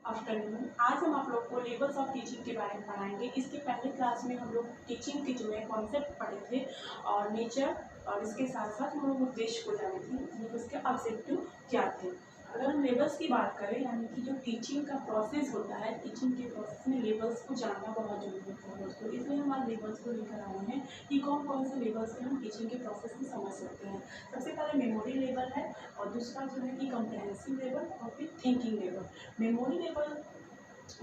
Afternoon. आज हम आप लोग को लेवल्स ऑफ टीचिंग के बारे में पढ़ाएंगे। इसके पहले क्लास में हम लोग टीचिंग के जो है कॉन्सेप्ट पढ़े थे और नेचर, और इसके साथ साथ हम लोग उद्देश्य को जाने थे, यानी उसके ऑब्जेक्टिव क्या थे। अगर हम लेवल्स की बात करें, यानी कि जो टीचिंग का प्रोसेस होता है, टीचिंग के प्रोसेस में लेवल्स को जानना बहुत जरूरी होता है दोस्तों। इसलिए हम आज लेवल्स को लेकर आए हैं कि कौन कौन से लेवल्स से हम टीचिंग के प्रोसेस में समझ सकते हैं। सबसे पहले मेमोरी लेवल है, और दूसरा जो है कि कॉम्प्रहेंसिव लेवल, और फिर थिंकिंग लेवल। मेमोरी लेवल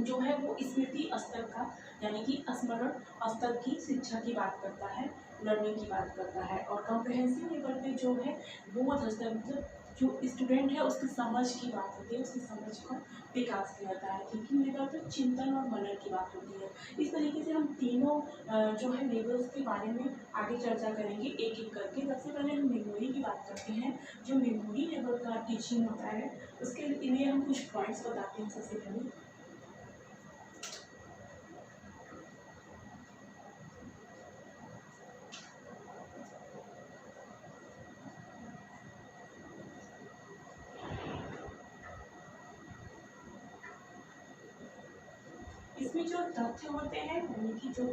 जो है वो स्मृति स्तर का, यानी कि स्मरण स्तर की शिक्षा की बात करता है, लर्निंग की बात करता है। और कॉम्प्रहेंसिव लेवल पे जो है बोध स्तर, मतलब जो स्टूडेंट है उसकी समझ की बात होती है, उसकी समझ का विकास किया जाता है। थिंकिंग लेवल पे चिंतन और मनन की बात होती है। इस तरीके से हम तीनों जो है लेवल्स के बारे में आगे चर्चा करेंगे एक एक करके। सबसे पहले हम मेमोरी की बात करते हैं। जो मेमोरी लेवल का टीचिंग होता है उसके लिए हम कुछ पॉइंट्स बताते हैं। सबसे पहले इसमें जो तथ्य होते हैं, यानी कि जो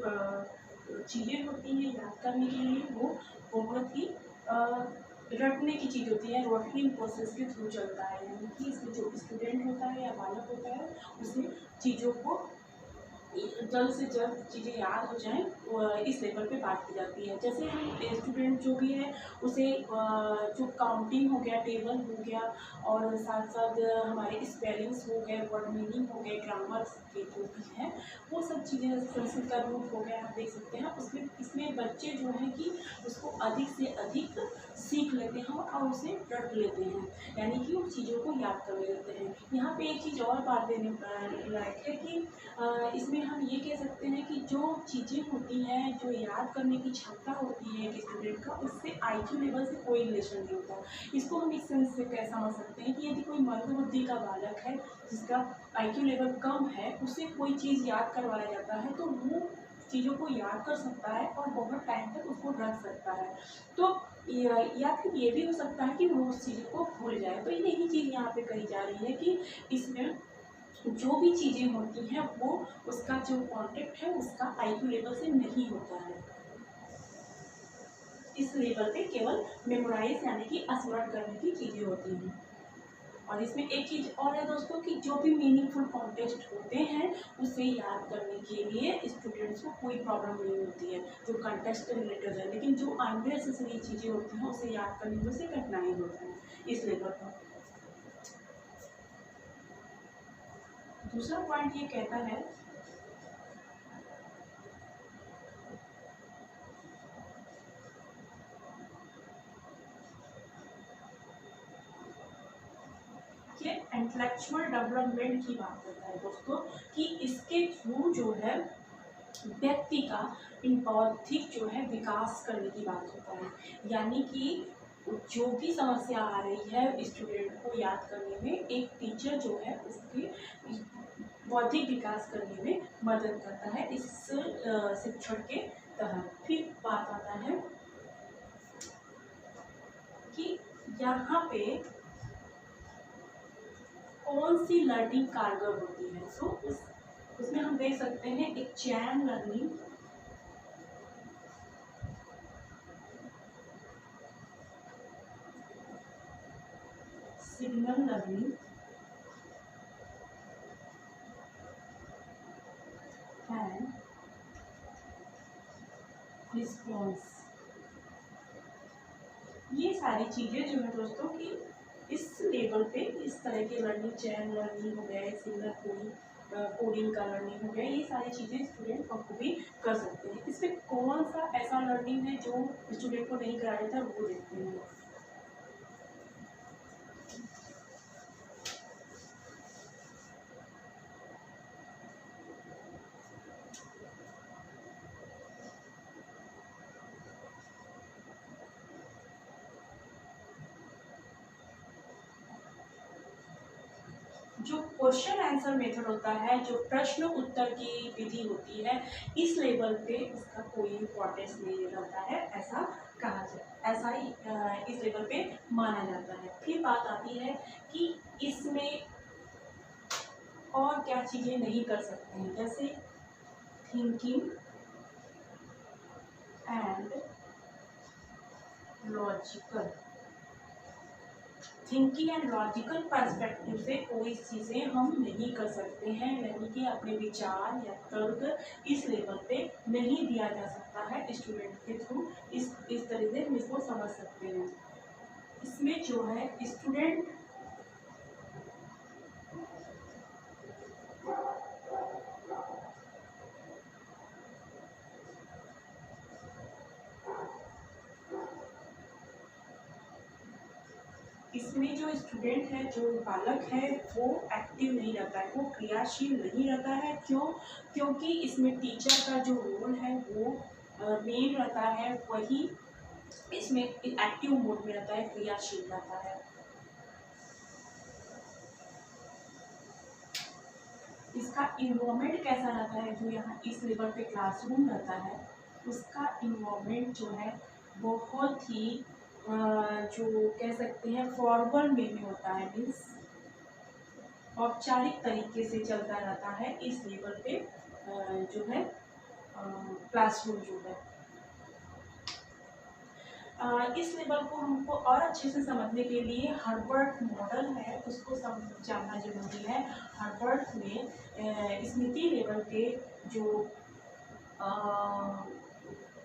चीज़ें होती हैं याद करने के लिए, वो बहुत ही रटने की चीज़ होती है, रटनिंग प्रोसेस के थ्रू चलता है। यानी कि इसमें जो स्टूडेंट होता है या बालक होता है उसे चीज़ों को जल्द से जल्द चीज़ें याद हो जाएं, इस लेवल पे बात की जाती है। जैसे हम स्टूडेंट जो भी है उसे जो काउंटिंग हो गया, टेबल हो गया, और साथ साथ हमारे स्पेलिंग्स हो गए, वर्ड मीनिंग हो गए, ग्रामर के जो भी हैं वो सब चीज़ें, संस्कृत का रूप हो गया, आप देख सकते हैं। उसमें इसमें बच्चे जो है कि उसको अधिक से अधिक सीख लेते हैं और उसे रट लेते हैं, यानी कि उन चीज़ों को याद कर लेते हैं। यहाँ पे एक चीज़ और बात देने लायक है कि इसमें हम ये कह सकते हैं कि जो चीज़ें होती हैं, जो याद करने की क्षमता होती है एक स्टूडेंट का, उससे आईक्यू लेवल से कोई रिलेशन नहीं होता। इसको हम इस सेंस से कैसे समझ सकते हैं कि यदि कोई मंद बुद्धि का बालक है जिसका आईक्यू लेवल कम है, उसे कोई चीज़ याद करवाया जाता है तो वो चीज़ों को याद कर सकता है और बहुत टाइम तक उसको रख सकता है। तो या फिर ये भी हो सकता है कि वो उस चीज़ को भूल जाए। तो यही चीज़ यहाँ पे कही जा रही है कि इसमें जो भी चीज़ें होती हैं वो उसका जो कॉन्टेक्ट है उसका आईक्यू लेवल से नहीं होता है। इस लेवल पे केवल मेमोराइज, यानी कि स्मरण करने की चीज़ें होती हैं। और इसमें एक चीज़ और है दोस्तों कि जो भी मीनिंगफुल कॉन्टेक्स्ट होते हैं उसे याद करने के लिए स्टूडेंट्स को कोई प्रॉब्लम नहीं होती है, जो कंटेक्स्ट से रिलेटेड है। लेकिन जो अननेसेसरी चीज़ें होती हैं उसे याद करने में उसे कठिनाई होता है इस लेवल पर। दूसरा पॉइंट ये कहता है कि इंटेलेक्चुअल डेवलपमेंट की बात करता है दोस्तों, कि इसके थ्रू जो है व्यक्ति का बौद्धिक जो है विकास करने की बात होता है। यानी कि जो भी समस्या आ रही है स्टूडेंट को याद करने में, एक टीचर जो है उसके बौद्धिक विकास करने में मदद करता है इस शिक्षण के तहत। फिर बात आता है कि यहाँ पे कौन सी लर्निंग कारगर होती है। सो उसमें हम देख सकते हैं एक chain learning, signal learning and response. ये सारी चीज़ें जो है दोस्तों कि इस लेवल पे इस तरह के लर्निंग, चैन लर्निंग हो गया, सिग्नल कोडिंग का लर्निंग हो गया, ये सारी चीज़ें स्टूडेंट भी कर सकते हैं। इसमें कौन सा ऐसा लर्निंग है जो स्टूडेंट को नहीं कराया जाता वो देखते हैं। जो क्वेश्चन आंसर मेथड होता है, जो प्रश्न उत्तर की विधि होती है, इस लेवल पे इसका कोई इम्पोर्टेंस नहीं रहता है, ऐसा कहा जाए, ऐसा ही इस लेवल पे माना जाता है। फिर बात आती है कि इसमें और क्या चीज़ें नहीं कर सकते हैं, जैसे thinking and logical. Thinking and logical perspective से कोई चीज़ें हम नहीं कर सकते हैं, यानी कि अपने विचार या तर्क इस लेवल पे नहीं दिया जा सकता है स्टूडेंट के थ्रू। इस तरह से हम इसको समझ सकते हैं। इसमें जो है स्टूडेंट इसमें जो स्टूडेंट है, जो बालक है, वो एक्टिव नहीं रहता है, वो क्रियाशील नहीं रहता है। क्यों? क्योंकि इसमें टीचर का जो रोल है वो मेन रहता है, वही इसमें एक्टिव मोड में रहता है, क्रियाशील रहता है। इसका इन्वायरमेंट कैसा रहता है, जो यहाँ इस लेवल पे क्लासरूम रहता है, उसका इन्वायरमेंट जो है बहुत ही जो कह सकते हैं फॉर्मल वे में होता है, मीन्स औपचारिक तरीके से चलता रहता है इस लेवल पे जो है क्लासरूम जो है। इस लेवल को हमको और अच्छे से समझने के लिए हर्बर्ट मॉडल है, उसको जानना जरूरी है। हर्बर्ट ने स्मृति लेवल के जो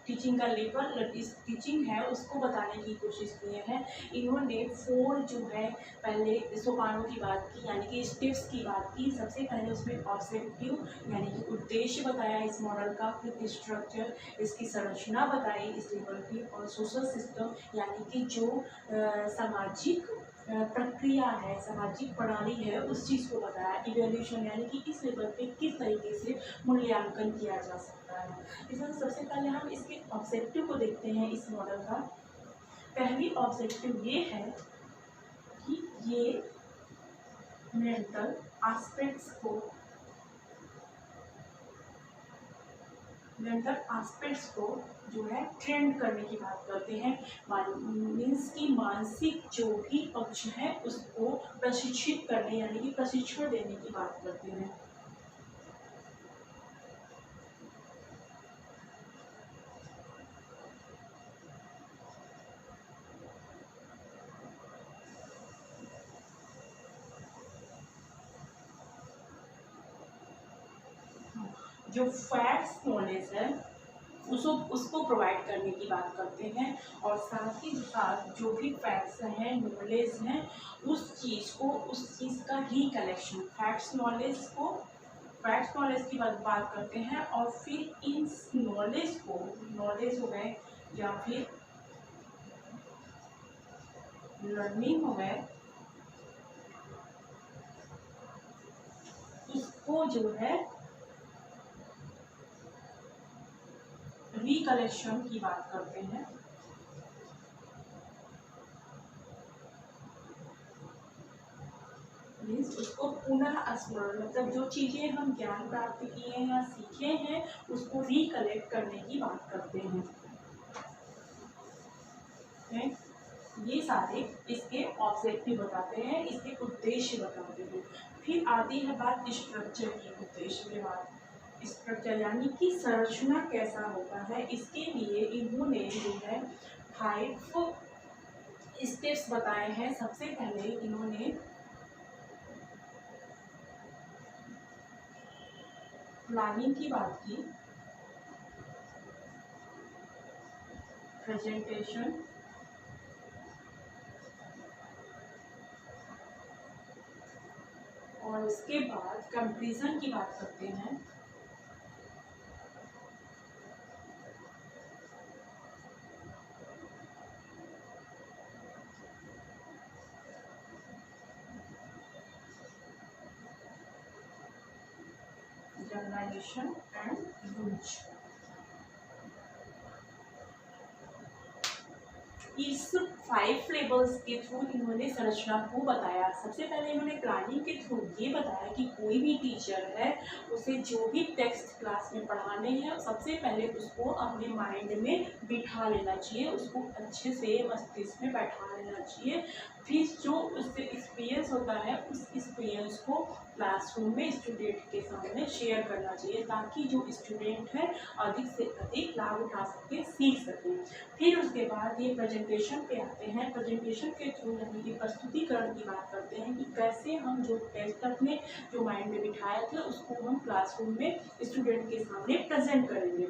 टीचिंग का लेवल टीचिंग है उसको बताने की कोशिश की है। इन्होंने 4 जो है पहले सोपानों की बात की, यानी कि स्टेप्स की बात की। सबसे पहले उसमें ऑब्जेक्टिव यानी कि उद्देश्य बताया इस मॉडल का, फिर स्ट्रक्चर, इसकी संरचना बताई इस लेवल की, और सोशल सिस्टम यानी कि जो सामाजिक प्रक्रिया है, सामाजिक प्रणाली है, उस चीज़ को बताया। इवैल्यूएशन यानी कि इस लेवल पे किस तरीके से मूल्यांकन किया जा सकता है। इसमें सबसे पहले हम इसके ऑब्जेक्टिव को देखते हैं इस मॉडल का। पहली ऑब्जेक्टिव ये है कि ये मेंटल एस्पेक्ट्स को जो है ट्रेंड करने की बात करते हैं। मीन्स की मानसिक जो भी पक्ष है उसको प्रशिक्षित करने यानी कि प्रशिक्षण देने की बात करते हैं। जो फैक्ट्स नॉलेज है उसको प्रोवाइड करने की बात करते हैं, और साथ ही साथ जो भी फैक्ट्स हैं, नॉलेज हैं, उस चीज़ का रिकलेक्शन, फैक्ट्स नॉलेज की बात करते हैं। और फिर इन नॉलेज हो गए या फिर लर्निंग हो गए, उसको जो है रिकलेक्शन की बात करते हैं। मीन्स उसको पुनः स्मरण, मतलब जो चीज़ें हम ज्ञान प्राप्त किए हैं या सीखे हैं उसको रिकलेक्ट करने की बात करते हैं। ये सारे इसके ऑब्जेक्टिव बताते हैं, इसके उद्देश्य बताते हैं। फिर आती है बात स्ट्रक्चर की, उद्देश्य के बाद स्ट्रक्चर यानी कि संरचना कैसा होता है। इसके लिए इन्होंने जो है 5 स्टेप्स बताए हैं। सबसे पहले इन्होंने प्लानिंग की बात की, प्रेजेंटेशन, और उसके बाद कंक्लूजन की बात करते हैं। Generalization and use. इस 5 लेवल्स के थ्रू इन्होंने संरचना को बताया। सबसे पहले इन्होंने प्लानिंग के थ्रू ये बताया कि कोई भी टीचर है उसे जो भी टेक्स्ट क्लास में पढ़ाने हैं सबसे पहले उसको अपने माइंड में बिठा लेना चाहिए, उसको अच्छे से मस्तिष्क में बैठा लेना चाहिए। फिर जो उससे एक्सपीरियंस होता है उस एक्सपीरियंस को क्लासरूम में स्टूडेंट के सामने शेयर करना चाहिए, ताकि जो स्टूडेंट है अधिक से अधिक लाभ उठा सके, सीख सके। फिर उसके बाद ये प्रेजेंटेशन पे आते हैं। प्रेजेंटेशन के थ्रू यानी कि प्रस्तुतिकरण की बात करते हैं कि कैसे हम जो टेस्ट अपने जो माइंड में बिठाया था उसको हम क्लासरूम में स्टूडेंट के सामने प्रेजेंट करेंगे।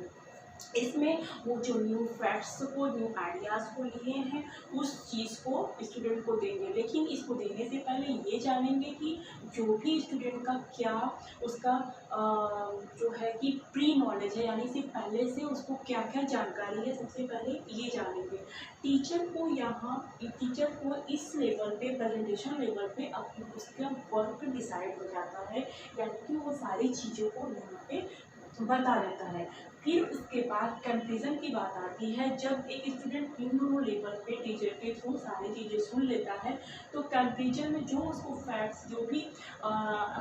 इसमें वो जो न्यू फैक्ट्स को, न्यू आइडियाज़ को लिए हैं उस चीज़ को स्टूडेंट को देंगे। लेकिन इसको देने से पहले ये जानेंगे कि जो भी स्टूडेंट का क्या उसका जो है कि प्री नॉलेज है, यानी से पहले से उसको क्या क्या जानकारी है, सबसे पहले ये जानेंगे। टीचर को इस लेवल पे, प्रेजेंटेशन लेवल पे अपनी उसका वर्क डिसाइड हो जाता है, यानी कि वो सारी चीज़ों को यहाँ पे बता देता है। फिर उसके बाद कंक्लूजन की बात आती है। जब एक स्टूडेंट इन दोनों लेवल पे टीचर के थ्रू सारी चीज़ें सुन लेता है तो कंक्लूजन में जो उसको फैक्ट्स जो भी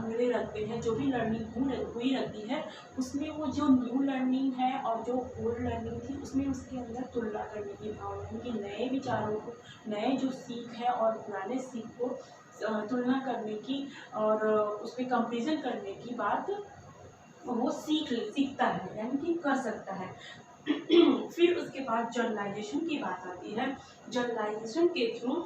मिले रहते हैं, जो भी लर्निंग हुई रहती है, उसमें वो जो न्यू लर्निंग है और जो ओल्ड लर्निंग थी उसमें उसके अंदर तुलना करने की भावना, कि नए विचारों को, नए जो सीख है और पुराने सीख को तुलना करने की और उस पर कंपेरिजन करने की बात वो सीखता है, यानी कि कर सकता है। फिर उसके बाद जर्नलाइजेशन की बात आती है। जर्नलाइजेशन के थ्रू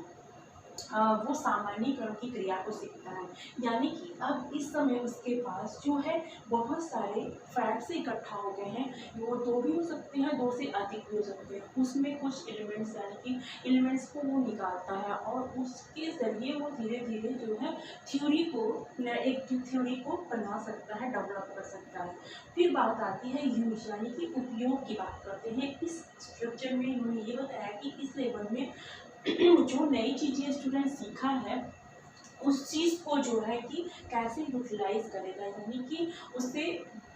वो सामान्यीकरण की क्रिया को सीखता है, यानी कि अब इस समय उसके पास जो है बहुत सारे फैक्ट्स इकट्ठा हो गए हैं। वो दो भी हो सकते हैं, दो से अधिक भी हो सकते हैं। उसमें कुछ एलिमेंट्स, यानी कि एलिमेंट्स को वो निकालता है और उसके ज़रिए वो धीरे धीरे जो है थ्योरी को, एक थ्योरी को बना सकता है, डेवलप कर सकता है। फिर बात आती है यूज, यानी कि उपयोग की बात करते हैं। इस स्ट्रक्चर में उन्होंने ये बताया कि इस लेवल में जो नई चीज़ें स्टूडेंट सीखा है उस चीज़ को जो है कि कैसे यूटिलाइज करेगा, यानी कि उससे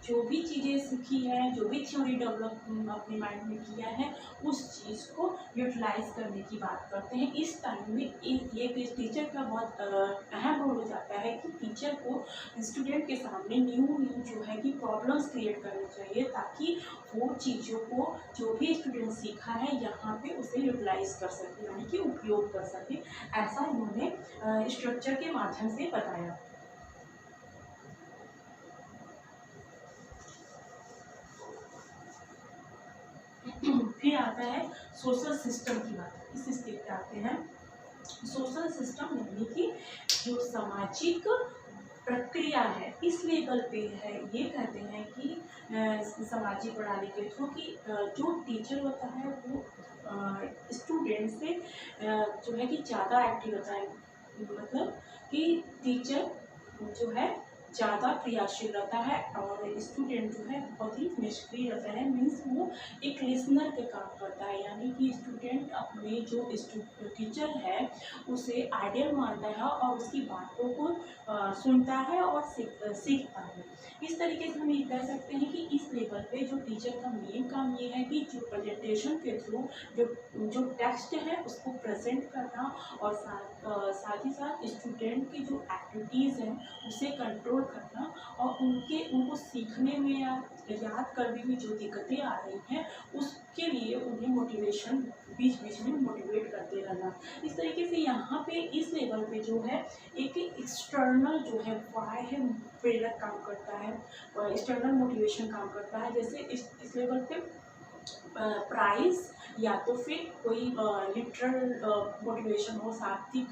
जो भी चीज़ें सीखी है, जो भी थ्योरी डेवलप अपने माइंड में किया है, उस चीज़ को यूटिलाइज करने की बात करते हैं। इस टाइम में ये टीचर का बहुत अहम रोल हो जाता है कि टीचर को स्टूडेंट के सामने न्यू जो है कि प्रॉब्लम्स क्रिएट करनी चाहिए, ताकि वो चीज़ों को जो भी स्टूडेंट सीखा है यहाँ पे उसे यूटिलाइज कर सके, यानी कि उपयोग कर सके। ऐसा इन्होंने स्ट्रक्चर के माध्यम से बताया। फिर आता है सोशल सिस्टम की बात। इस स्टेप पे आते हैं। सोशल सिस्टम यानी कि जो सामाजिक प्रक्रिया है इस लेवल पे है। ये कहते हैं कि सामाजिक प्रणाली के थ्रू कि जो टीचर होता है वो स्टूडेंट से जो है कि ज़्यादा एक्टिव होता है, मतलब कि टीचर जो है ज़्यादा क्रियाशील रहता है और स्टूडेंट जो है बहुत ही निष्क्रिय रहता है। मीन्स वो एक लिसनर के काम करता है, यानी कि स्टूडेंट अपने जो टीचर है उसे आइडियल मानता है और उसकी बातों को सुनता है और सीखता है। इस तरीके से हम ये कह सकते हैं कि इस लेवल पे जो टीचर का मेन काम ये है कि जो प्रेजेंटेशन के थ्रू जो टेक्स्ट है उसको प्रेजेंट करना और साथ ही साथ स्टूडेंट की जो एक्टिविटीज़ हैं उसे कंट्रोल करना और उनको सीखने में या याद करने में जो दिक्कतें आ रही हैं उसके लिए उन्हें मोटिवेशन बीच बीच में मोटिवेट करते रहना। इस तरीके से यहाँ पे इस लेवल पे जो है एक एक्सटर्नल जो है वाई है प्रेरक काम करता है, एक्सटर्नल मोटिवेशन काम करता है। जैसे इस लेवल पे प्राइस या तो फिर कोई लिटरल मोटिवेशन हो, शाब्दिक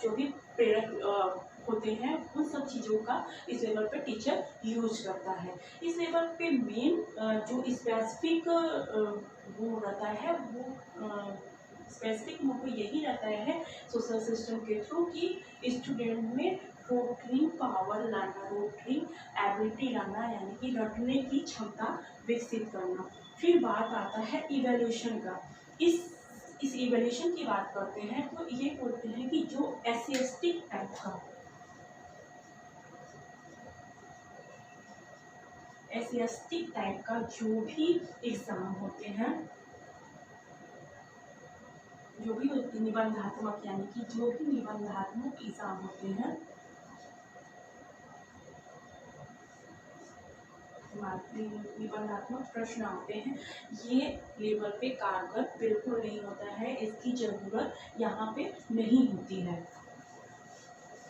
जो भी प्रेरक होते हैं उन सब चीज़ों का इस लेवल पे टीचर यूज करता है। इस लेवल पे मेन जो स्पेसिफिक वो रहता है वो स्पेसिफिक मोटो यही रहता है सोशल सिस्टम के थ्रू कि स्टूडेंट में रोटरिंग पावर लाना, रोटरिंग एबिलिटी लाना, यानी कि रटने की क्षमता विकसित करना। फिर बात आता है इवैल्यूएशन का। इस इवैल्यूएशन की बात करते हैं तो ये बोलते हैं कि जो एसिस्टिक टाइप का जो भी एग्जाम होते हैं, जो भी निबंधात्मक यानी कि जो भी निबंधात्मक एग्जाम होते हैं निबंधात्मक प्रश्न आते हैं, ये लेवल पे कारगर बिल्कुल नहीं होता है, इसकी ज़रूरत यहाँ पे नहीं होती है।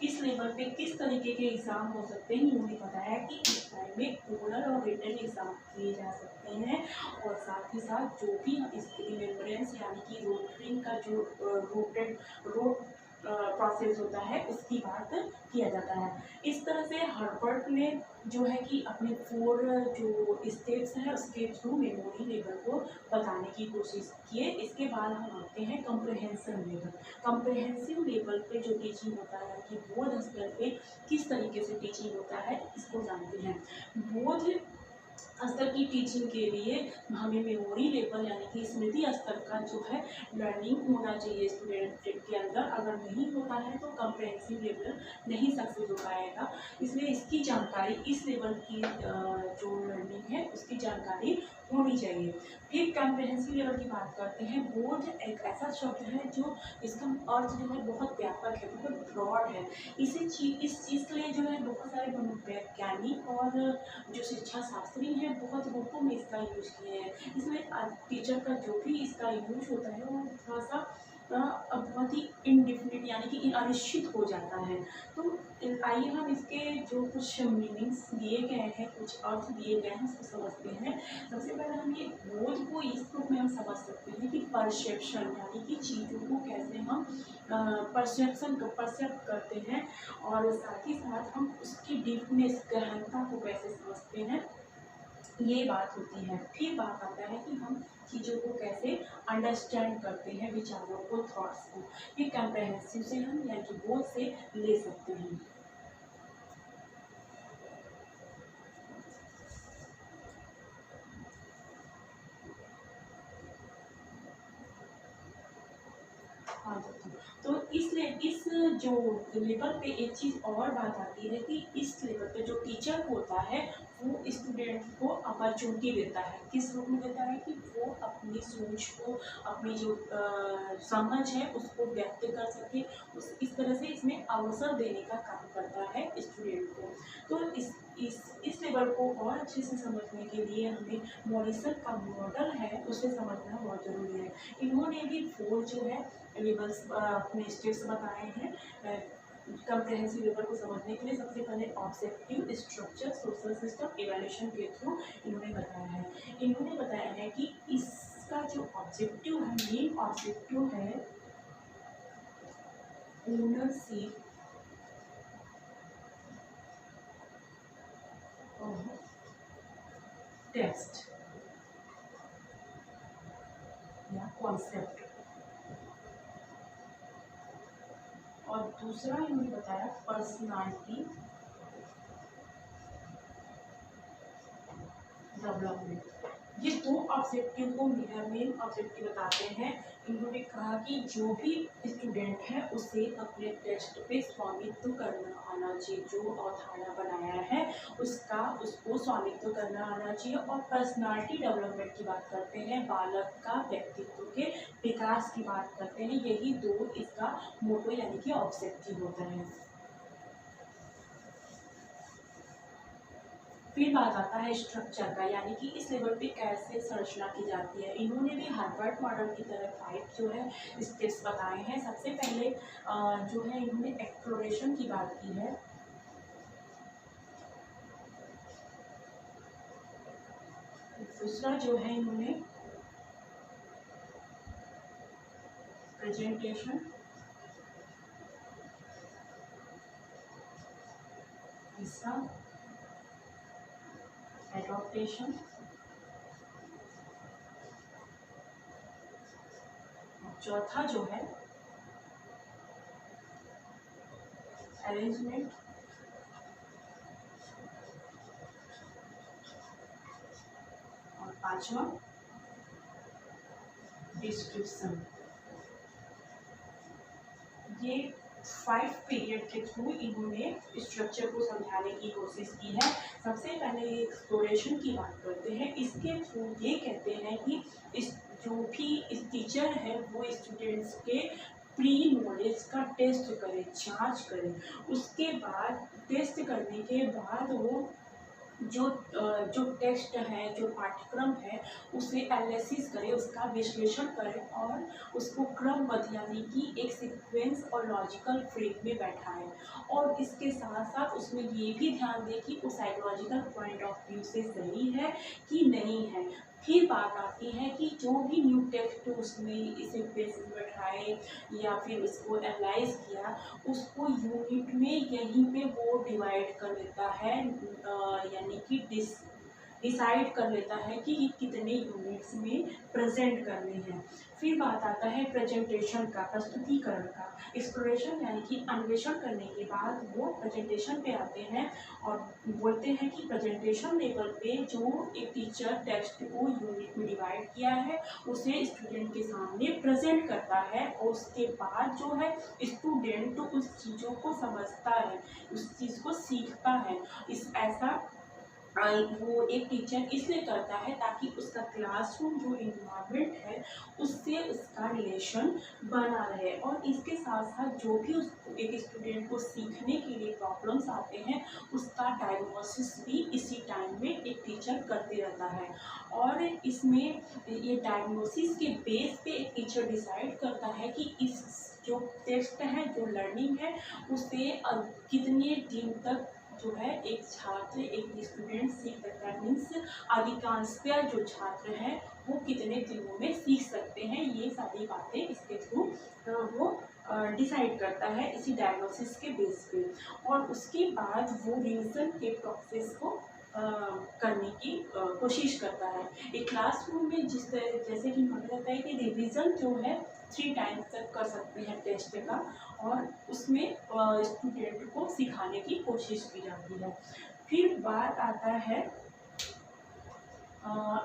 इस लेवल पे किस तरीके के एग्ज़ाम हो सकते हैं, उन्होंने बताया कि इस टाइम में ओरल और रिटन एग्ज़ाम किए जा सकते हैं, और साथ ही साथ जो भी इसके रिमेम्बरेंस यानी कि रोटरिंग का जो रोट प्रोसेस होता है उसकी बात किया जाता है। इस तरह से हर्बर्ट ने जो है कि अपने 4 जो स्टेप्स हैं उसके थ्रू मेमोरी लेवल को बताने की कोशिश किए। इसके बाद हम आते हैं कम्प्रहेंशन लेवल। कम्प्रहेंसिव लेवल पे जो टीचिंग होता है कि बोध स्तर पे किस तरीके से टीचिंग होता है इसको जानते हैं। बोध स्तर की टीचिंग के लिए हमें मेमोरी लेवल यानी कि स्मृति स्तर का जो है लर्निंग होना चाहिए स्टूडेंट के अंदर। अगर नहीं होता है तो कम्प्रहेंसिव लेवल नहीं सक्सेस हो पाएगा। इसलिए इसकी जानकारी, इस लेवल की जो लर्निंग है उसकी जानकारी होनी चाहिए। फिर कम्प्रहेंसिव लेवल की बात करते हैं। बोध एक ऐसा शब्द है जो इसका अर्थ जो है बहुत व्यापक है, बहुत ब्रॉड है। इस चीज़ के लिए जो है बहुत सारे वैज्ञानिक और जो शिक्षा शास्त्री हैं बहुत रूपों में इसका यूज किए हैं। इसमें टीचर का जो भी इसका यूज होता है वो थोड़ा सा बहुत ही इनडिफिनिट यानी कि अनिश्चित हो जाता है। तो आइए हम इसके जो कुछ मीनिंग्स दिए गए हैं, कुछ अर्थ दिए गए हैं उसको समझते हैं। सबसे पहले हम ये बोध को इस रूप में हम समझ सकते हैं कि परसेप्शन यानी कि चीज़ों को कैसे हम परसेप्ट करते हैं, और साथ ही साथ हम उसकी डीपनेस गहनता को कैसे समझते हैं, ये बात होती है। फिर बात आता है कि हम चीज़ों को कैसे अंडरस्टैंड करते हैं, विचारों को, थॉट्स को। ये कम्प्रहेंसिव से हम यानी कि बोध से ले सकते हैं। तो इसलिए इस जो लेवल पे एक चीज़ और बात आती है कि इस लेवल पे जो टीचर होता है वो स्टूडेंट को अपॉर्चुनिटी देता है। किस रूप में देता है कि वो अपनी सोच को, अपनी जो समझ है उसको व्यक्त कर सके। इस तरह से इसमें अवसर देने का काम करता है स्टूडेंट को। तो इस लेवल को और अच्छे से समझने के लिए हमें मॉरिसन का मॉडल है उसे समझना बहुत ज़रूरी है। इन्होंने भी 4 जो है लेवल्स अपने स्टेप्स बताए हैं कम्प्रहेंसिव लेवल को समझने के लिए। सबसे पहले objective, structure, social system, evaluation के थ्रू इन्होंने बताया है। इन्होंने बताया है कि इसका जो ऑब्जेक्टिव है, मेन ऑब्जेक्टिव है ओनरशिप ऑफ टेक्स्ट या कॉन्सेप्ट, और दूसरा इन्होंने बताया पर्सनालिटी डेवलपमेंट। ये 2 ऑब्जेक्टिव को मेन ऑब्जेक्टिव बताते हैं। इन्होंने कहा कि जो भी स्टूडेंट है उसे अपने टेस्ट पे स्वामित्व करना आना चाहिए, जो अवधारणा बनाया है उसको स्वामित्व करना आना चाहिए। और पर्सनालिटी डेवलपमेंट की बात करते हैं, बालक का व्यक्तित्व के विकास की बात करते हैं। यही 2 इसका मोटो यानी कि ऑब्जेक्टिव होता है। फिर बात आता है स्ट्रक्चर का, यानी कि इस लेवल पे कैसे संरचना की जाती है। इन्होंने भी हार्वर्ड मॉडल की तरह 5 जो है स्टेप्स बताए हैं। सबसे पहले जो है इन्होंने एक्सप्लोरेशन की बात की है। दूसरा जो है इन्होंने प्रेजेंटेशन, तीसरा एडॉप्टेशन, चौथा जो है अरेंजमेंट, और पांचवा डिस्क्रिप्शन। ये 5 पीरियड के थ्रू इन्होंने स्ट्रक्चर को समझाने की कोशिश की है। सबसे पहले एक्सप्लोरेशन की बात करते हैं। इसके थ्रू ये कहते हैं कि जो भी इस टीचर है वो स्टूडेंट्स के प्री नॉलेज का टेस्ट करे, जांच करे। उसके बाद टेस्ट करने के बाद वो जो टेक्स्ट है, जो पाठ्यक्रम है, उसे एनालिसिस करे, उसका विश्लेषण करे और उसको क्रमबद्ध यानी कि एक सीक्वेंस और लॉजिकल फ्रेम में बैठाए। और इसके साथ साथ उसमें ये भी ध्यान दे कि वो साइकोलॉजिकल पॉइंट ऑफ व्यू से सही है कि नहीं है। फिर बात आती है कि जो भी न्यू टेक्स्ट उसने इसे बेस में बैठाए या फिर उसको एनालाइज किया, उसको यूनिट में यहीं पे वो डिवाइड कर देता है, यानी कि डिसाइड कर लेता है कि ये कितने यूनिट्स में प्रेजेंट करने हैं। फिर बात आता है प्रेजेंटेशन का, प्रस्तुतिकरण का। एक्सप्लोरेशन यानी कि अन्वेषण करने के बाद वो प्रेजेंटेशन पे आते हैं और बोलते हैं कि प्रेजेंटेशन लेवल पे जो एक टीचर टेक्स्ट को यूनिट में डिवाइड किया है उसे स्टूडेंट के सामने प्रेजेंट करता है और उसके बाद जो है स्टूडेंट तो उस चीज़ों को समझता है, उस चीज़ को सीखता है। इस ऐसा वो एक टीचर इसलिए करता है ताकि उसका क्लासरूम जो इन्वायरमेंट है उससे उसका रिलेशन बना रहे। और इसके साथ साथ जो भी उस एक स्टूडेंट को सीखने के लिए प्रॉब्लम्स आते हैं उसका डायग्नोसिस भी इसी टाइम में एक टीचर करते रहता है। और इसमें ये डायग्नोसिस के बेस पे एक टीचर डिसाइड करता है कि इस जो टेस्ट है, जो लर्निंग है, उसे कितने दिन तक जो है एक छात्र, एक स्टूडेंट सीख सकता है। मीन्स अधिकांशतः जो छात्र हैं वो कितने दिनों में सीख सकते हैं, ये सारी बातें इसके थ्रू वो डिसाइड करता है इसी डायग्नोसिस के बेस पे। और उसके बाद वो रिवीजन के प्रोसेस को करने की कोशिश करता है। एक क्लासरूम में जैसे कि माना जाता है कि रिवीजन जो है 3 टाइम्स तक कर सकते हैं टेस्ट का, और उसमें स्टूडेंट को सिखाने की कोशिश की जाती है। फिर बात आता है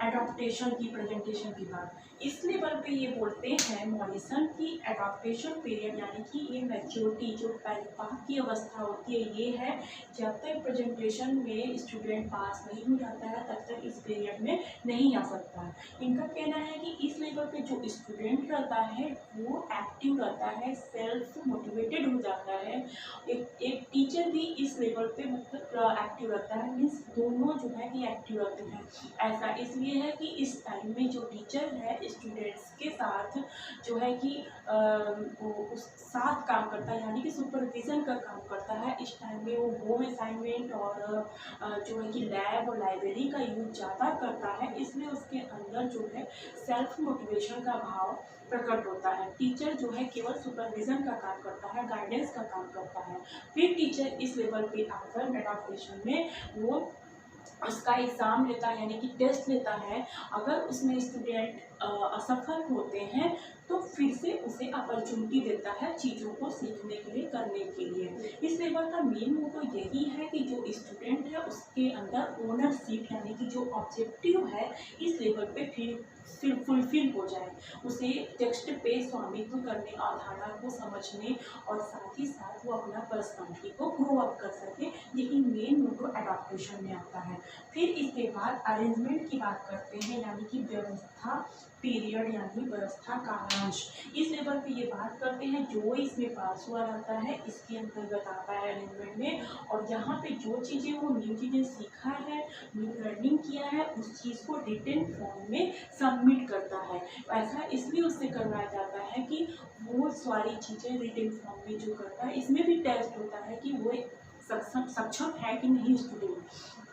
एडॉप्टेशन की, प्रेजेंटेशन की बात। इस लेवल पे ये बोलते हैं मॉरिसन की एडॉप्टेशन पीरियड यानी कि ये मैच्योरिटी जो परिपाक की अवस्था होती है ये है जब तक प्रेजेंटेशन में स्टूडेंट पास नहीं हो जाता है तब तक इस पीरियड में नहीं आ सकता है। इनका कहना है कि इस लेवल पे जो स्टूडेंट रहता है वो एक्टिव रहता है, सेल्फ मोटिवेटेड हो जाता है। एक टीचर भी इस लेवल पे मतलब एक्टिव रहता है, मीन्स दोनों जो है कि एक्टिव रहते हैं। ऐसा इसलिए है कि इस टाइम में जो टीचर है स्टूडेंट्स के साथ जो है कि वो उस साथ काम करता है, यानी कि सुपरविज़न का काम करता है। इस टाइम में वो होम असाइनमेंट और जो है कि लैब और लाइब्रेरी का यूज ज़्यादा करता है, इसलिए उसके अंदर जो है सेल्फ मोटिवेशन का भाव प्रकट होता है। टीचर जो है केवल सुपरविज़न का काम करता है, गाइडेंस का काम करता है। फिर टीचर इस लेवल पे आकर एडॉप्टेशन में वो उसका एग्ज़ाम लेता है, यानी कि टेस्ट लेता है। अगर उसमें स्टूडेंट असफल होते हैं तो फिर से उसे अपॉर्चुनिटी देता है चीज़ों को सीखने के लिए, करने के लिए। इस लेवल का मेन मोटो यही है कि जो स्टूडेंट है उसके अंदर ओनरशिप यानी कि जो ऑब्जेक्टिव है इस लेवल पे फिर फुलफिल हो जाए, उसे टेक्स्ट पे स्वामित्व करने, अवधारणा को समझने और साथ ही साथ वो अपना पर्सनालिटी को ग्रो अप कर सके। लेकिन मेन मोटो एडॉप्टेशन में आता है। फिर इसके बाद अरेंजमेंट की बात करते हैं, यानी कि व्यवस्था पीरियड यानी व्यवस्था कालांश। इस लेवल पे ये बात करते हैं जो इसमें पास हुआ रहता है इसके अंतर्गत आता है अरेंजमेंट में। और यहाँ पे जो चीज़ें वो न्यू चीज़ें सीखा है, न्यू लर्निंग किया है, उस चीज़ को रिटन फॉर्म में सबमिट करता है। ऐसा इसलिए उससे करवाया जाता है कि वो सारी चीज़ें रिटन फॉर्म में जो करता है, इसमें भी टेस्ट होता है कि वो सक्षम है कि नहीं स्टूडेंट।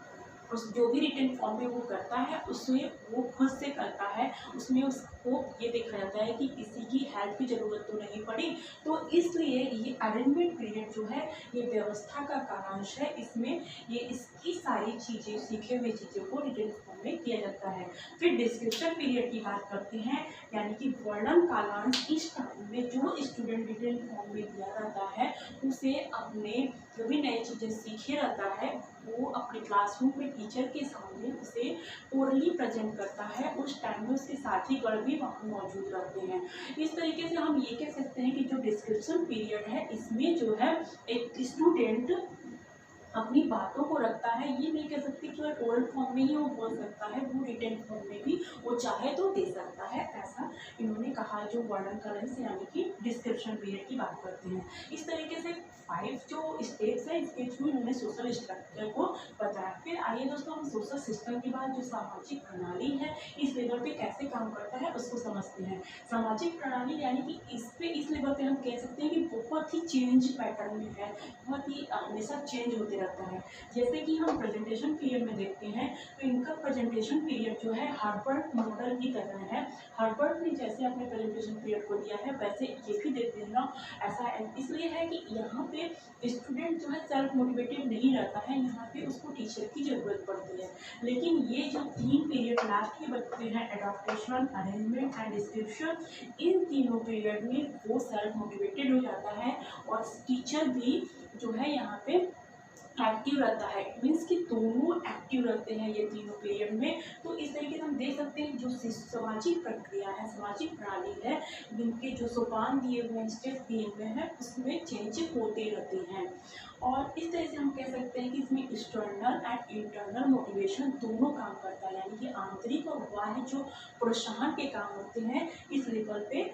उस जो भी रिटन फॉर्म में वो करता है उसमें वो खुद से करता है, उसमें उसको ये देखा जाता है कि किसी की हेल्प की ज़रूरत तो नहीं पड़ी। तो इसलिए ये अरेंजमेंट पीरियड जो है ये व्यवस्था का कालांश है। इसमें ये इसकी सारी चीज़ें, सीखे हुए चीज़ों को रिटन फॉर्म में किया जाता है। फिर डिस्क्रिप्शन पीरियड की बात करते हैं, यानी कि वर्णन कालांश। इस टाइम में जो स्टूडेंट रिटन फॉर्म में दिया रहता है उसे अपने जो भी नई चीज़ें सीखे रहता है वो अपने क्लासरूम में टीचर के सामने उसे ओरली प्रेजेंट करता है। उस टाइम में उसके साथी गण भी वहाँ मौजूद रहते हैं। इस तरीके से हम ये कह सकते हैं कि जो डिस्क्रिप्शन पीरियड है इसमें जो है एक स्टूडेंट अपनी बातों को रखता है। ये नहीं कह सकते कि जो है ओरल फॉर्म में ही वो बोल सकता है, वो रिटन फॉर्म में भी वो चाहे तो दे सकता है, ऐसा इन्होंने कहा। जो वर्णन करेंस यानी कि डिस्क्रिप्शन पीरियड की बात करते हैं। इस तरीके से 5 जो स्टेप्स है इसके थ्रू इन्होंने सोशल स्ट्रक्चर को बताया। फिर आइए दोस्तों हम सोशल सिस्टम के बाद जो सामाजिक प्रणाली है इस लेवल पे कैसे काम करता है उसको समझते हैं। सामाजिक प्रणाली यानी कि इस लेवल पे हम कह सकते हैं कि बहुत ही चेंज पैटर्न में है, बहुत ही हमेशा चेंज होते रहता है। जैसे कि हम प्रेजेंटेशन पीरियड में देखते हैं तो इनका प्रेजेंटेशन पीरियड जो है हार्वर्ड मॉडल की तरह है। हार्वर्ड ने जैसे अपने प्रेजेंटेशन पीरियड को दिया है वैसे ये भी देते हैं ना। ऐसा इसलिए है कि यहाँ पे स्टूडेंट जो है सेल्फ मोटिवेटेड नहीं रहता है, यहाँ पे उसको टीचर की ज़रूरत पड़ती है। लेकिन ये जो 3 पीरियड लास्ट के बचते हैं, एडॉप्टेशन, अरेंजमेंट एंड डिस्क्रिप्शन, इन तीनों पीरियड में वो सेल्फ मोटिवेटेड हो जाता है और टीचर भी जो है यहाँ पे एक्टिव रहता है। मीन्स कि दोनों एक्टिव रहते हैं ये तीनों पीरियड में। तो इस तरीके से हम देख सकते हैं जो सामाजिक प्रक्रिया है, सामाजिक प्रणाली है, जिनके जो सोपान दिए हुए हैं, स्टेप दिए हुए हैं, उसमें चेंज होते रहते हैं। और इस तरह से हम कह सकते हैं कि इसमें एक्सटर्नल एंड इंटरनल मोटिवेशन दोनों काम करता है, यानी कि आंतरिक और बाह्य जो प्रोत्साहन के काम होते हैं इस लेवल पे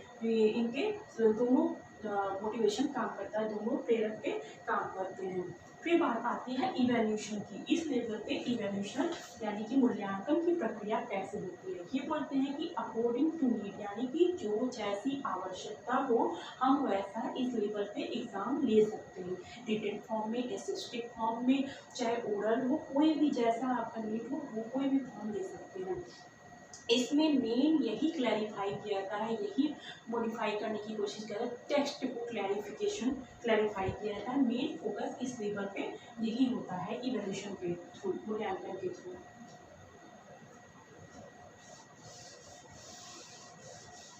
इनके दोनों मोटिवेशन काम करता है, दोनों प्रेरक के काम करते हैं। फिर बात आती है इवैल्यूएशन की। इस लेवल पे इवैल्यूएशन यानी कि मूल्यांकन की प्रक्रिया कैसे होती है। ये बोलते हैं कि अकॉर्डिंग टू नीड, यानी कि जो जैसी आवश्यकता हो हम वैसा इस लेवल पे एग्जाम ले सकते हैं। रिटन फॉर्म में, असिस्टिव फॉर्म में, चाहे ओरल हो, कोई भी जैसा आपका नीड हो वो कोई भी फॉर्म ले सकते हैं। इसमें मेन यही क्लैरिफाई किया जाता है, यही मॉडिफाई करने की कोशिश किया जाता है, टेक्स्ट को क्लैरिफाई किया जाता है। मेन फोकस इस लेवल पे यही होता है इवैल्यूएशन के थ्रू, मूल्यांकन के थ्रू।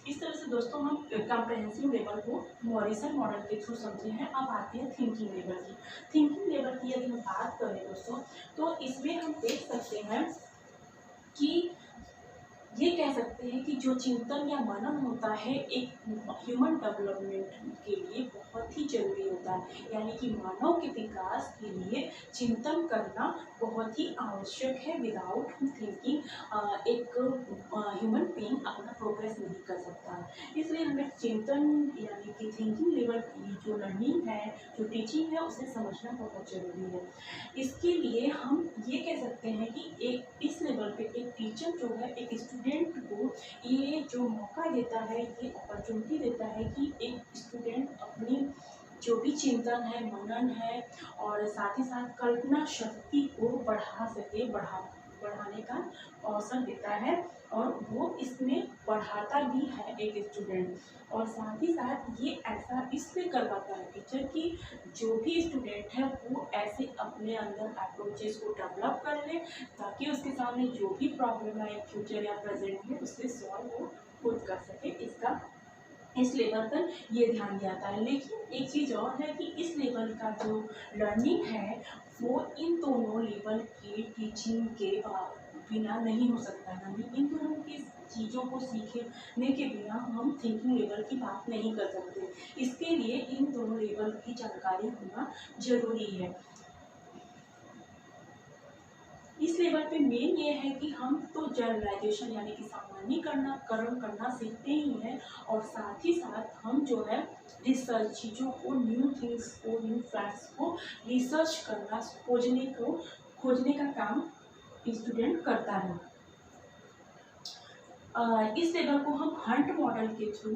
इस तरह से दोस्तों हम कॉम्प्रिहेंसिव लेवल को मॉरिसन मॉडल के थ्रू समझे हैं। अब आती है थिंकिंग लेवल की। थिंकिंग लेवल की यदि हम बात करें दोस्तों तो इसमें हम देख सकते हैं कि ये कह सकते हैं कि जो चिंतन या मनन होता है एक ह्यूमन डेवलपमेंट के लिए बहुत ही जरूरी होता है, यानी कि मानव के विकास के लिए चिंतन करना बहुत ही आवश्यक है। विदाउट थिंकिंग एक ह्यूमन बीइंग अपना प्रोग्रेस नहीं कर सकता है। इसलिए हमें चिंतन यानी कि थिंकिंग लेवल की जो लर्निंग है, जो टीचिंग है, उसे समझना बहुत जरूरी है। इसके लिए हम ये कह सकते हैं कि एक इस लेवल पे एक टीचर जो है एक स्टूडेंट को ये जो मौका देता है, ये अपॉर्चुनिटी देता है कि एक स्टूडेंट अपनी जो भी चिंतन है, मनन है और साथ ही साथ कल्पना शक्ति को बढ़ा सके, बढ़ाने का अवसर देता है और वो इसमें बढ़ाता भी है एक स्टूडेंट। और साथ ही साथ ये ऐसा इसलिए करवाता है टीचर कि जो भी स्टूडेंट है वो ऐसे अपने अंदर अप्रोचेस को डेवलप कर ले ताकि उसके सामने जो भी प्रॉब्लम है फ्यूचर या प्रेजेंट में उससे सॉल्व वो खुद कर सके। इसका इस लेवल पर ये ध्यान दिया है। लेकिन एक चीज़ और है कि इस लेवल का जो लर्निंग है वो इन दोनों लेवल की टीचिंग के बिना नहीं हो सकता, यानी इन दोनों की चीज़ों को सीखने के बिना हम थिंकिंग लेवल की बात नहीं कर सकते। इसके लिए इन दोनों लेवल की जानकारी होना जरूरी है। इस लेवल पे मेन ये है कि हम तो जनरलाइजेशन यानी कि सामान्यकरण करना सीखते ही हैं और साथ ही साथ हम जो है रिसर्च चीज़ों को, न्यू थिंग्स को, न्यू फैक्ट्स को रिसर्च करना, खोजने का काम स्टूडेंट करता है। इस लेवल को हम हंट मॉडल के थ्रू,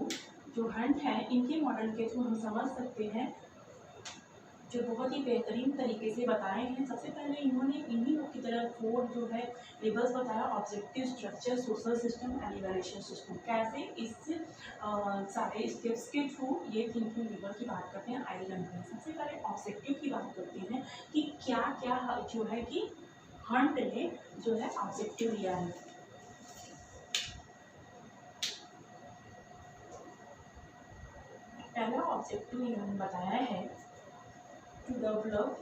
जो हंट है इनके मॉडल के थ्रू हम समझ सकते हैं, जो बहुत ही बेहतरीन तरीके से बताए हैं। सबसे पहले इन्होंने इन्हीं की तरह 4 जो है लेवल्स बताया, objective, structure, social system and evaluation system. कैसे इस सारे स्टेप्स के थ्रू ये थिंकिंग लेवल की बात करते हैं, आइए जानते हैं। सबसे पहले ऑब्जेक्टिव की बात करते हैं कि क्या क्या जो है कि हंट ने जो है ऑब्जेक्टिव लिया है। पहला ऑब्जेक्टिव इन्होंने बताया है to develop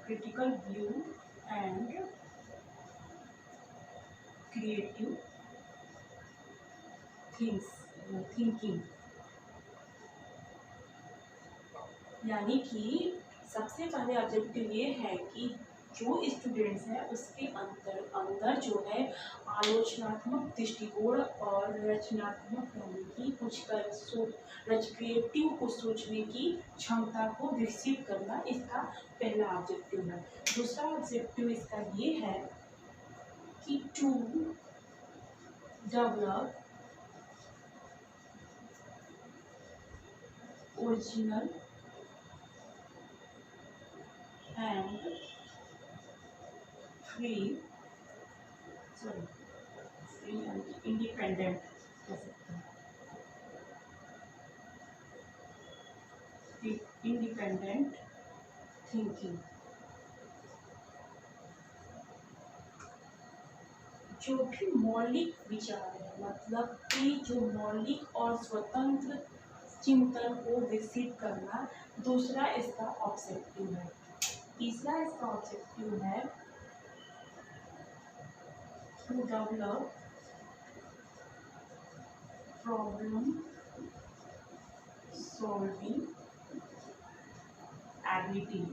critical view and creative thinking, यानी कि सबसे पहले ऑब्जेक्टिव ये है कि जो स्टूडेंट्स है उसके अंदर जो है आलोचनात्मक दृष्टिकोण और रचनात्मक यानी कि कुछ क्रिएटिव को सोचने की क्षमता को विकसित करना इसका पहला ऑब्जेक्टिव है। दूसरा ऑब्जेक्टिव इसका ये है कि to develop original and free and independent कह सकते हैं, इंडिपेंडेंट थिंकिंग। जो भी मौलिक विचार है, मतलब कि जो मौलिक और स्वतंत्र चिंतन को विकसित करना दूसरा इसका ऑब्जेक्टिव है। तीसरा इसका ऑब्जेक्टिव है to develop problem solving ability,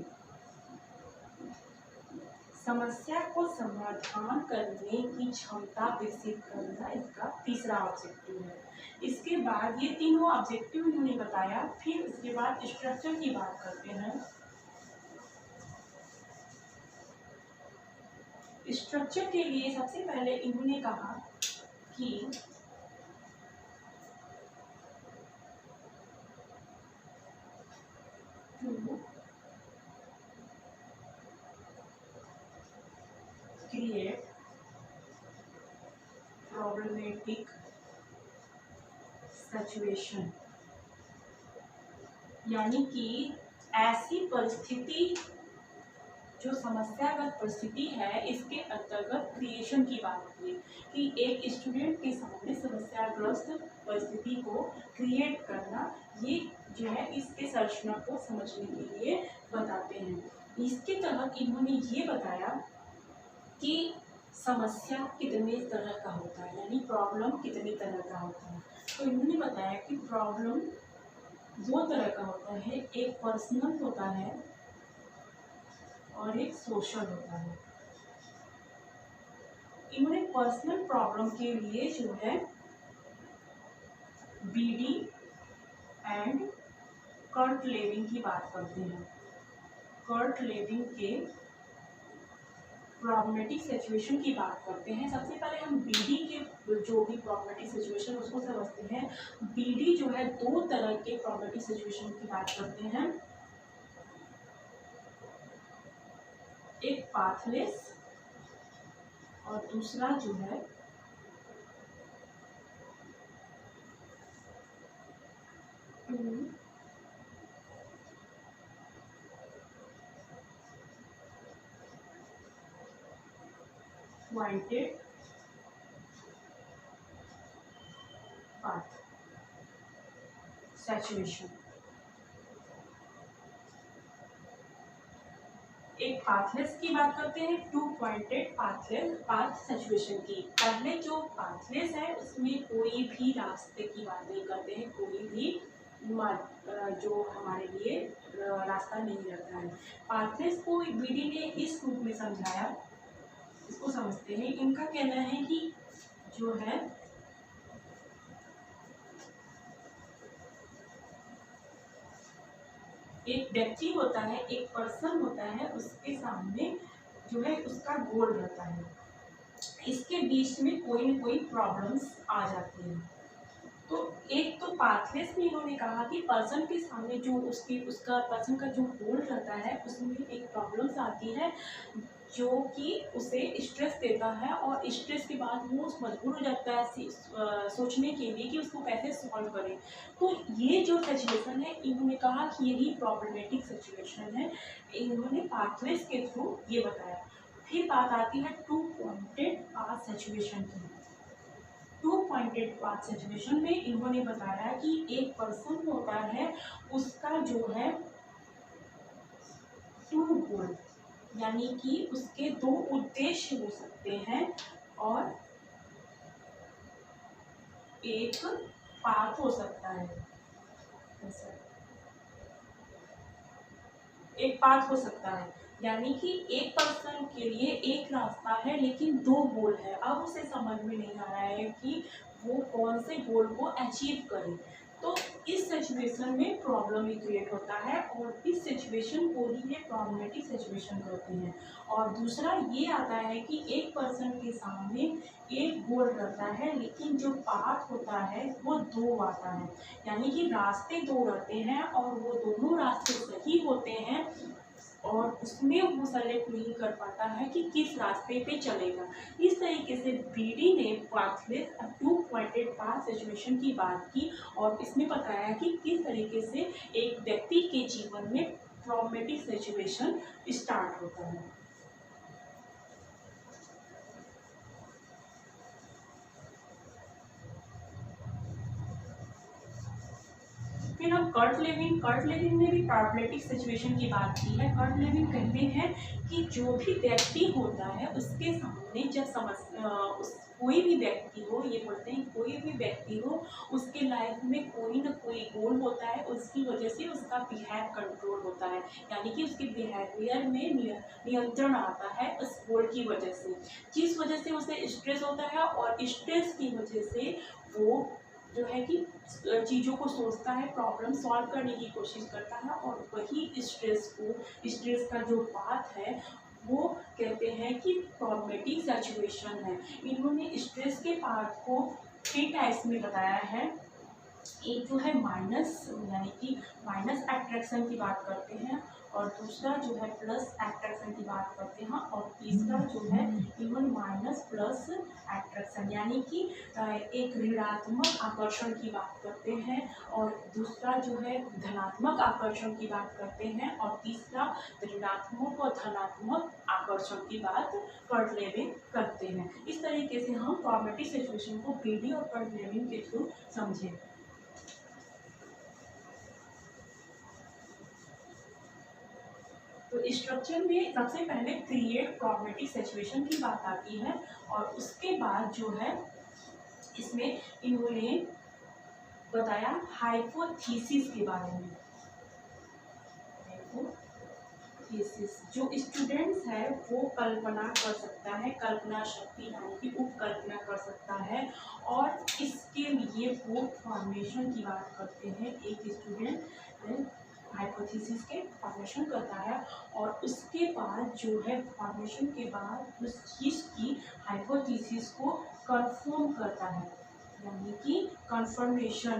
समस्या को समाधान करने की क्षमता विकसित करना इसका तीसरा ऑब्जेक्टिव है। इसके बाद ये तीनों ऑब्जेक्टिव इन्होंने बताया, फिर इसके बाद स्ट्रक्चर की बात करते हैं। स्ट्रक्चर के लिए सबसे पहले इन्होंने कहा कि क्रिएट प्रॉब्लमेटिक सिचुएशन, यानी कि ऐसी परिस्थिति जो समस्यागत परिस्थिति है इसके अंतर्गत क्रिएशन की बात की कि एक स्टूडेंट के सामने समस्याग्रस्त परिस्थिति को क्रिएट करना, ये जो है इसके संरचना को समझने के लिए बताते हैं। इसके तहत इन्होंने ये बताया कि समस्या कितने तरह का होता है, यानी प्रॉब्लम कितने तरह का होता है। तो इन्होंने बताया कि प्रॉब्लम दो तरह का होता है, एक पर्सनल होता है और एक सोशल होता है। इन्होंने पर्सनल प्रॉब्लम के लिए जो है बीडी एंड कर्ट लेविंग की बात करते हैं। कर्ट लेविंग के प्रॉब्लमेटिक सिचुएशन की बात करते हैं। सबसे पहले हम बीडी के जो भी प्रॉब्लमेटिक सिचुएशन उसको समझते हैं। बीडी जो है दो तरह के प्रॉब्लमेटिक सिचुएशन की बात करते हैं, एक पाथलेस और दूसरा जो है पॉइंटेड पाथ सिचुएशन। एक पाथलेस की बात करते हैं, टू पॉइंटेड पाथ सिचुएशन की। पहले जो पाथलेस है उसमें कोई भी रास्ते की बात नहीं करते हैं, कोई भी जो हमारे लिए रास्ता नहीं रहता है। पाथलेस को बीडी ने इस रूप में समझाया, इसको समझते हैं। इनका कहना है कि जो है एक व्यक्ति होता है, एक पर्सन होता है, उसके सामने जो है उसका गोल रहता है, इसके बीच में कोई न कोई प्रॉब्लम्स आ जाती हैं। तो एक तो पाथलेस में इन्होंने कहा कि पर्सन के सामने जो उसका पर्सन का जो गोल रहता है उसमें एक प्रॉब्लम्स आती है जो कि उसे स्ट्रेस देता है, और स्ट्रेस के बाद वो मजबूर हो जाता है सोचने के लिए कि उसको कैसे सॉल्व करें। तो ये जो सिचुएशन है इन्होंने कहा कि यही प्रॉब्लमेटिक सिचुएशन है, इन्होंने पाथलेस के थ्रू ये बताया। फिर बात आती है टू पॉइंटेड पाथ सिचुएशन की। टू पॉइंटेड पाथ सिचुएशन में इन्होंने बताया कि एक पर्सन होता है, उसका जो है टू गोल, यानी कि उसके दो उद्देश्य हो सकते हैं, और एक पाथ हो सकता है, एक पाथ हो सकता है, यानी कि एक पर्सन के लिए एक रास्ता है लेकिन दो गोल है। अब उसे समझ में नहीं आ रहा है कि वो कौन से गोल को अचीव करे, तो इस सिचुएशन में प्रॉब्लम ही क्रिएट होता है और इस सिचुएशन को ही ये प्रॉब्लमेटिक सिचुएशन कहते हैं। और दूसरा ये आता है कि एक पर्सन के सामने एक गोल रहता है लेकिन जो पाथ होता है वो दो आता है, यानी कि रास्ते दो रहते हैं और वो दोनों रास्ते सही होते हैं और उसमें वो सेलेक्ट नहीं कर पाता है कि किस रास्ते पे चलेगा। इस तरीके से बीडी ने pathless to pointed path situation की बात की और इसमें बताया कि किस तरीके से एक व्यक्ति के जीवन में प्रॉब्लमेटिक सिचुएशन स्टार्ट होता है। फिर हम कर्ट लेविन ने भी प्रॉब्लमेटिक सिचुएशन की बात की है। कर्ट लेविन कहते हैं कि जो भी व्यक्ति होता है उसके सामने जब कोई भी व्यक्ति हो, ये बोलते हैं कोई भी व्यक्ति हो, उसके लाइफ में कोई ना कोई गोल होता है, उसकी वजह से उसका बिहेव कंट्रोल होता है, यानी कि उसके बिहेवियर में नियंत्रण आता है उस गोल की वजह से, जिस वजह से उसे स्ट्रेस होता है और स्ट्रेस की वजह से वो जो है कि चीज़ों को सोचता है, प्रॉब्लम सॉल्व करने की कोशिश करता है और वही स्ट्रेस का जो बात है वो कहते हैं कि प्रॉब्लमेटिक सिचुएशन है। इन्होंने स्ट्रेस के पार्ट को 3 टाइप्स में बताया है। एक जो है माइनस, यानी कि माइनस अट्रैक्शन की बात करते हैं, और दूसरा जो है प्लस अट्रैक्शन की बात करते हैं, और तीसरा जो है इवन माइनस प्लस अट्रैक्शन, यानी कि एक ऋणात्मक आकर्षण की बात करते हैं, और दूसरा जो है धनात्मक आकर्षण की बात करते हैं, और तीसरा ऋणात्मक और धनात्मक आकर्षण की बात कर्ट लेविन करते हैं। इस तरीके से हम प्रॉब्लमेटिक सिचुएशन को बीडी और कर्ट लेविन के थ्रू समझें। तो स्ट्रक्चर में सबसे पहले क्रिएट प्रॉब्लमेटिक सिचुएशन की बात आती है, और उसके बाद जो है इसमें इन्होंने बताया हाइपोथेसिस के बारे में। हाइपोथेसिस जो स्टूडेंट्स है वो कल्पना कर सकता है, कल्पना शक्ति यानी कि उपकल्पना कर सकता है, और इसके लिए वो फॉर्मेशन की बात करते हैं। एक स्टूडेंट हाइपोथेसिस के फॉर्मेशन करता है और उसके बाद जो है फॉर्मेशन के बाद उस चीज़ की हाइपोथेसिस को कंफर्म करता है, यानी कि कंफर्मेशन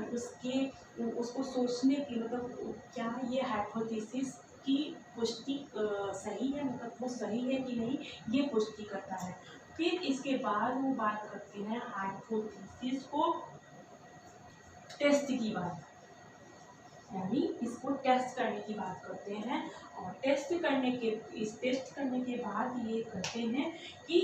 उसको सोचने की, मतलब क्या ये हाइपोथेसिस की पुष्टि सही है, मतलब वो सही है कि नहीं, ये पुष्टि करता है। फिर इसके बाद वो बात करते हैं हाइपोथेसिस को टेस्ट की बात, यानी इसको टेस्ट करने की बात करते हैं, और टेस्ट करने के बाद ये कहते हैं कि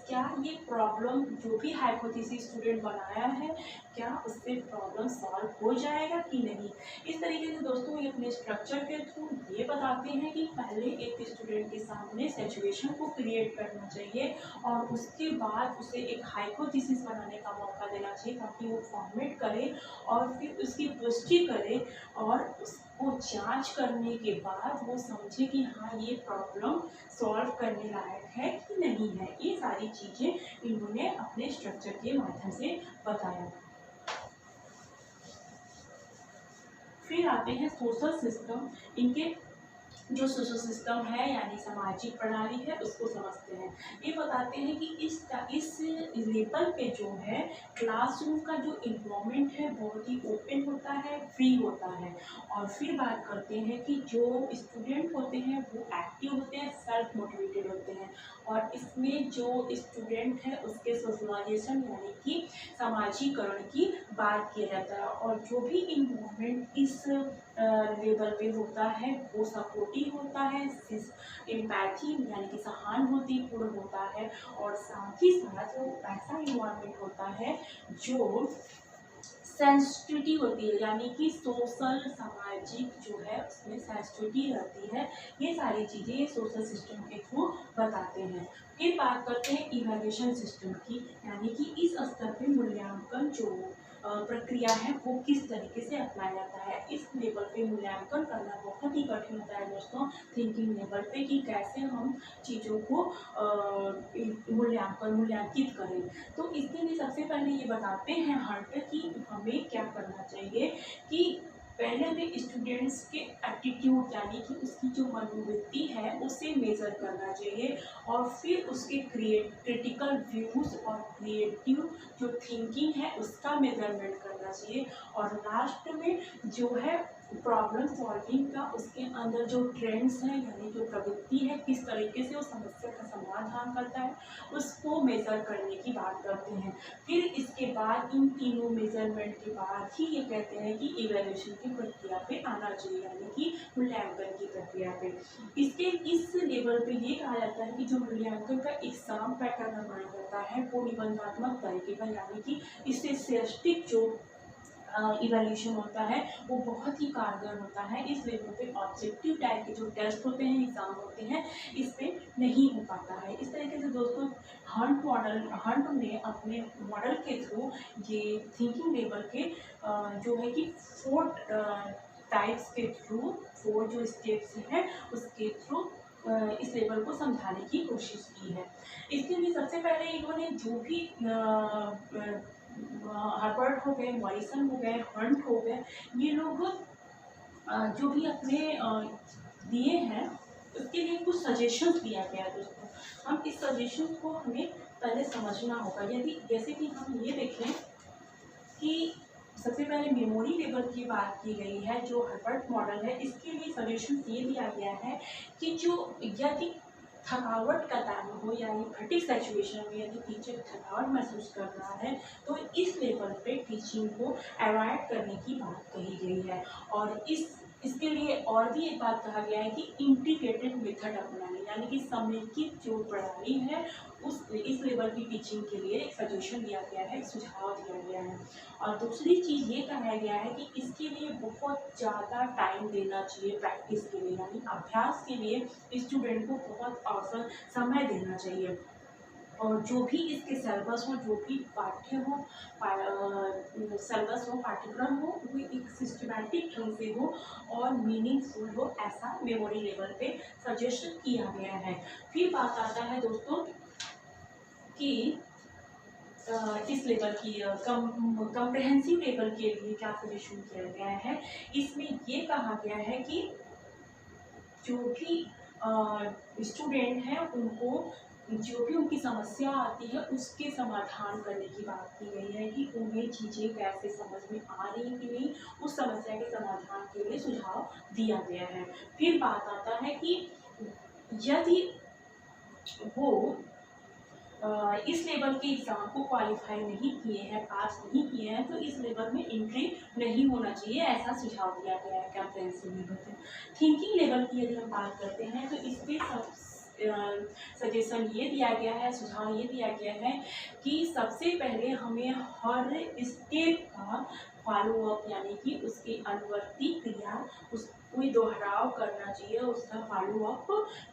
क्या ये प्रॉब्लम जो भी हाइपोथेसिस स्टूडेंट बनाया है क्या उससे प्रॉब्लम सॉल्व हो जाएगा कि नहीं। इस तरीके से दोस्तों ये अपने स्ट्रक्चर के थ्रू ये बताते हैं कि पहले एक स्टूडेंट के सामने सिचुएशन को क्रिएट करना चाहिए और उसके बाद उसे एक हाइपोथेसिस बनाने का मौका देना चाहिए ताकि वो फॉर्मेट करे और फिर उसकी पुष्टि करे, और उसको जांच करने के बाद वो समझे कि हाँ ये प्रॉब्लम सॉल्व करने लायक है कि नहीं है। ये सारी चीज़ें इन्होंने अपने स्ट्रक्चर के माध्यम से बताया। फिर आते हैं सोशल सिस्टम। इनके जो सोशल सिस्टम है यानी सामाजिक प्रणाली है उसको समझते हैं। ये बताते हैं कि इस लेवल पे जो है क्लासरूम का जो इन्वायरमेंट है बहुत ही ओपन होता है, फ्री होता है। और फिर बात करते हैं कि जो स्टूडेंट होते हैं वो एक्टिव होते हैं, सेल्फ मोटिवेटेड होते हैं, और इसमें जो स्टूडेंट है उसके सोशलाइजेशन यानी कि सामाजिकरण की बात किया जाता है, और जो भी इन्वायरमेंट इस लेवल पे होता है वो सपोर्टिव होता है, एम्पैथी यानी कि सहानुभूतिपूर्ण होता है, और साथ ही साथ वो ऐसा इन्वायरमेंट होता है जो सेंसिटिविटी होती है, यानी कि सोशल सामाजिक जो है उसमें सेंसिटिविटी रहती है। ये सारी चीज़ें सोशल सिस्टम के थ्रू बताते हैं। फिर बात करते हैं इवैल्यूएशन सिस्टम की, यानी कि इस स्तर पे मूल्यांकन जो प्रक्रिया है वो किस तरीके से अपनाया जाता है। इस लेवल पे मूल्यांकन करना बहुत ही कठिन होता है दोस्तों, थिंकिंग लेवल पे, कि कैसे हम चीज़ों को मूल्यांकित करें। तो इसके लिए सबसे पहले ये बताते हैं हर्ट कि हमें क्या करना चाहिए, कि पहले हमें स्टूडेंट्स के एटीट्यूड यानी कि उसकी जो मनोवृत्ति है उसे मेज़र करना चाहिए, और फिर उसके क्रिटिकल व्यूज़ और क्रिएटिव जो थिंकिंग है उसका मेजरमेंट करना चाहिए, और लास्ट में जो है प्रॉब्लम सॉल्विंग का उसके अंदर जो ट्रेंड्स हैं यानी जो प्रवृत्ति है किस तरीके से उस समस्या का समाधान करता है उसको मेज़र करने की बात करते हैं। फिर इसके बाद इन तीनों मेजरमेंट के बाद ही ये कहते हैं कि इवैल्यूएशन की प्रक्रिया पे आना चाहिए, यानी कि मूल्यांकन की प्रक्रिया पे। इसके इस लेवल पे ये कहा जाता है कि जो मूल्यांकन का एग्जाम पैटर्न बनाया जाता है वो निबंधात्मक तरीके का, यानी कि इससे स्टैटिस्टिक जो इवैल्यूएशन होता है वो बहुत ही कारगर होता है। इस लेवल पे ऑब्जेक्टिव टाइप के जो टेस्ट होते हैं, एग्जाम होते हैं, इस पे नहीं हो पाता है। इस तरीके से दोस्तों हंट ने अपने मॉडल के थ्रू ये थिंकिंग लेवल के जो है कि 4 टाइप्स के थ्रू, 4 जो स्टेप्स हैं उसके थ्रू इस लेवल को समझाने की कोशिश की है। इसके लिए सबसे पहले इन्होंने जो भी हार्वर्ड हो गए, मॉरिसन हो गए, हंट हो गए, ये लोग जो भी अपने दिए हैं उसके लिए कुछ सजेशंस दिया गया है दोस्तों। हम इस सजेशन को हमें पहले समझना होगा। यदि जैसे कि हम ये देखें कि सबसे पहले मेमोरी लेवल की बात की गई है, जो हार्वर्ड मॉडल है इसके लिए सजेशन ये दिया गया है कि जो यदि थकावट का टाइम हो यानी फटीग सिचुएशन में यदि टीचर थकावट महसूस कर रहा है तो इस लेवल पे टीचिंग को अवॉइड करने की बात कही गई है। और इसके लिए और भी एक बात कहा गया है कि इंटीग्रेटेड मेथड अपनाने, यानी कि समेकित जो प्रणाली है उस इस लेवल की टीचिंग के लिए एक सजेशन दिया गया है, एक सुझाव दिया गया है। और दूसरी चीज़ ये कहा गया है कि इसके लिए बहुत ज़्यादा टाइम देना चाहिए प्रैक्टिस के लिए, यानी अभ्यास के लिए स्टूडेंट को बहुत अवसर समय देना चाहिए। और जो भी इसके सिलेबस हो, जो भी पाठ्य हो, सिलेबस हो, पाठ्यक्रम हो, वो एक सिस्टमैटिक ढंग से हो और मीनिंगफुल हो, ऐसा मेमोरी लेवल पे सजेशन किया गया है। फिर बात आता है दोस्तों कि इस लेवल की कम्प्रहेंसिव लेवल के लिए क्या सजेशन किया गया है। इसमें ये कहा गया है कि जो भी स्टूडेंट हैं उनको जो भी उनकी समस्या आती है उसके समाधान करने की बात की गई है, कि उन्हें चीज़ें कैसे समझ में आ रही कि नहीं, उस समस्या के समाधान के लिए सुझाव दिया गया है। फिर बात आता है कि यदि वो इस लेवल के एग्ज़ाम को क्वालिफाई नहीं किए हैं, पास नहीं किए हैं, तो इस लेवल में एंट्री नहीं होना चाहिए, ऐसा सुझाव दिया गया है कम्प्रहेंसिव लेवल पे। थिंकिंग लेवल की यदि हम बात करते हैं तो इस पे सजेशन ये दिया गया है, सुझाव ये दिया गया है कि सबसे पहले हमें हर स्टेप का फॉलोअप यानी कि उसकी अनुवर्ती क्रिया उस कोई दोहराव करना चाहिए, उसका फॉलोअप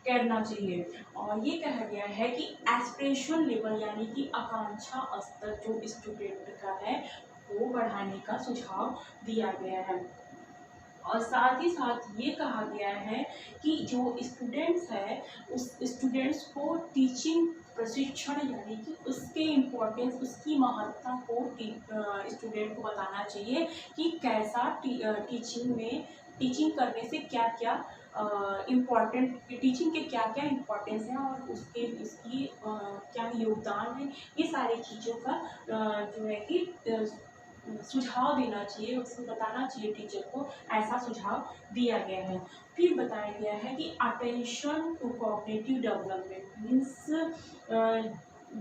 करना चाहिए। और ये कहा गया है कि एस्पिरेशन लेवल यानी कि आकांक्षा स्तर जो स्टूडेंट का है वो बढ़ाने का सुझाव दिया गया है। और साथ ही साथ ये कहा गया है कि जो स्टूडेंट्स है उस स्टूडेंट्स को टीचिंग प्रशिक्षण यानी कि उसके इम्पोर्टेंस, उसकी महत्ता को स्टूडेंट को बताना चाहिए कि कैसा टीचिंग करने से क्या क्या इम्पॉर्टेंट, टीचिंग के क्या क्या इम्पोर्टेंस हैं और उसके इसकी क्या योगदान है, ये सारी चीज़ों का जो है कि सुझाव देना चाहिए, उसको बताना चाहिए टीचर को, ऐसा सुझाव दिया गया है। फिर बताया गया है कि attention to cognitive development means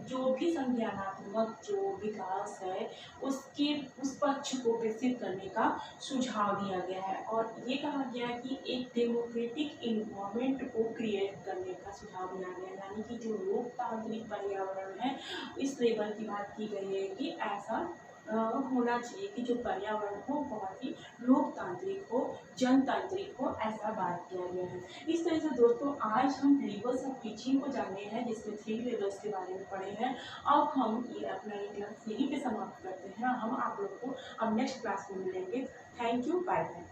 जो भी संज्ञानात्मक जो विकास है उसके उस पक्ष को विकसित करने का सुझाव दिया गया है। और ये कहा गया है कि एक डेमोक्रेटिक इन्वायरमेंट को क्रिएट करने का सुझाव दिया गया है, यानी कि जो लोकतांत्रिक पर्यावरण है इस लेवल की बात की गई है कि ऐसा होना चाहिए कि जो पर्यावरण हो बहुत ही लोकतांत्रिक हो, जनतांत्रिक हो, ऐसा बात किया गया है। इस तरह से दोस्तों आज हम लेवल्स ऑफ टीचिंग को जाने हैं, जिसमें 3 लेवल्स के बारे में पढ़े हैं। अब हम ये अपना ये क्लास यहीं पे समाप्त करते हैं। हम आप लोग को अब नेक्स्ट क्लास में मिलेंगे। Thank you, bye bye.